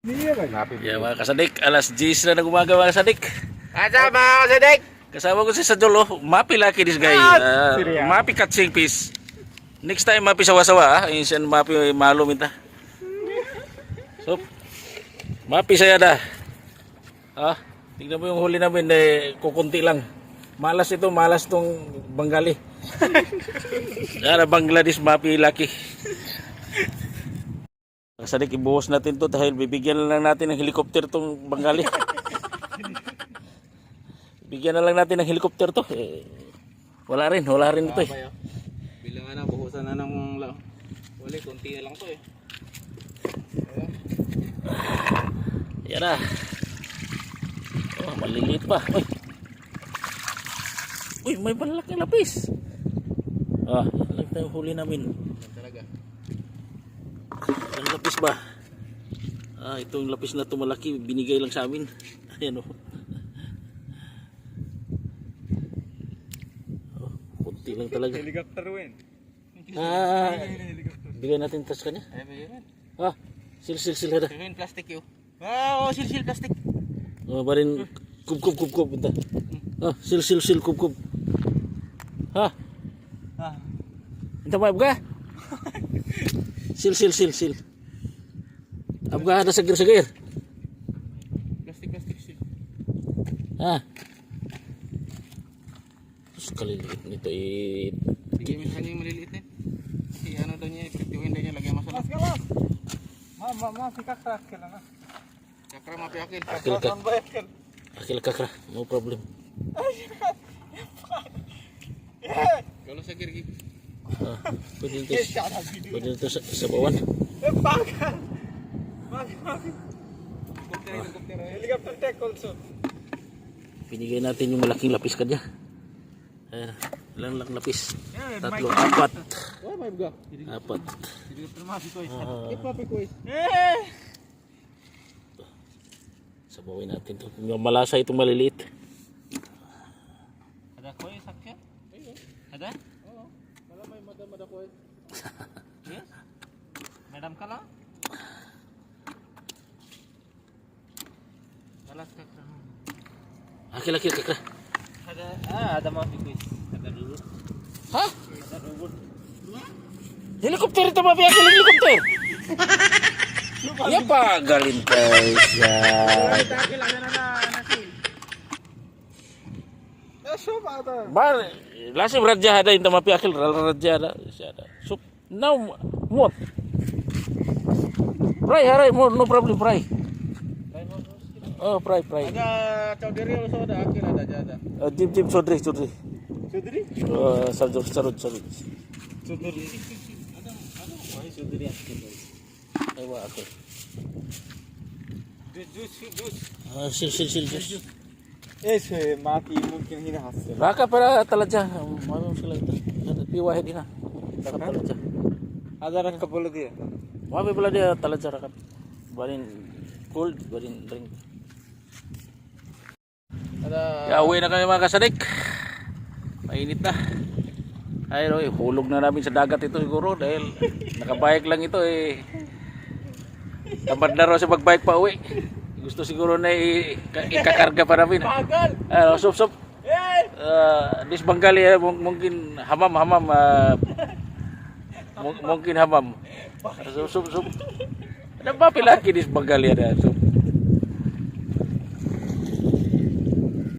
Ya mga kasadik, alas 10 na ng umaga mga kasadik. Asa mga kasadik? Kasama ko si Sadolo, mapi laki this guy. Mapi catching fish. Next time mapi sawa-sawa, insan mapi malo minta. So, mapi saya dah. Tingnan mo yung huli namin, kukunti lang. Malas ito, malas tong Bengali. Yan, Bangladesh mapi laki. Kasadik, ibuhos natin to dahil bibigyan lang natin ng helicopter tong Bengali. Bigyan na lang natin ng helicopter to. Wala rin ito eh. Bilang na, buhusan na ng wali, konti na lang to eh. Yan na. Oh, maliliit pa. Uy, may malaking lapis. Lang tayong huli namin. Talaga. Ang lapis ba? Itong lapis na to malaki, binigay lang sa amin. Ayan oh. Kunti lang talaga. Helicopter win. Bigay natin tas kanya. Sil hada. Sil plastic yun. Sil plastic. Barin kub bentar. Sil kub. Minta maaf ga? Sil. Abga ada seger. Plastic sil. Sekali nito Bigyan mo sa kanya yung maliliit eh. Kasi ano daw niya, ipitiwin daw niya, lagyan masala. Si kakra kailan na. Kakra mapi akil. Akil kakra, no problem. Kalau sa girgi. Pwede ito sa bawan. Helicopter tech also. Pinigay natin yung malaking lapis kanya. Ilang lang lapis? 3, 4. Apat. Sabawin natin ito. Malasa itong maliliit. Ada koi sakya? Ada? Oo. Wala may madam koi. Yes? Madam ka lang? Balas kakra. Akil kakra. Ada mau kuis. Ada dulu. Ada dulu. Helikopter itu mapi akil helikopter. Ya pa galin guys ya. Bar lasib raja ada inta mapi akil raja ada. Sup now muat. Fry harai no problem fry. Fry. Ada Chaudhary also ada akil ada jada. Jim Chaudhary. Chaudhary? Sarut. Chaudhary. Ada. Wahai Chaudhary akil. Ewa akil. Sil. Maki mungkin hina hasil. Raka para talaja. Malam sila ito. Piwahid din na. Talaja. Ada orang kapula dia. Mabi pala dia talaja rakat. Barin cold, barin drink. Ada. Uwi na kami mga kasadik. Mainit na. Ay, hulog na namin sa dagat ito siguro dahil nakabike lang ito eh. Tamad na raw sa magbike pa uwi. Gusto siguro na ikakarga pa namin. Sup. This Bengali mungkin hamam. Mungkin hamam. Sup. Ada pa pilaki this Bengali ada sup.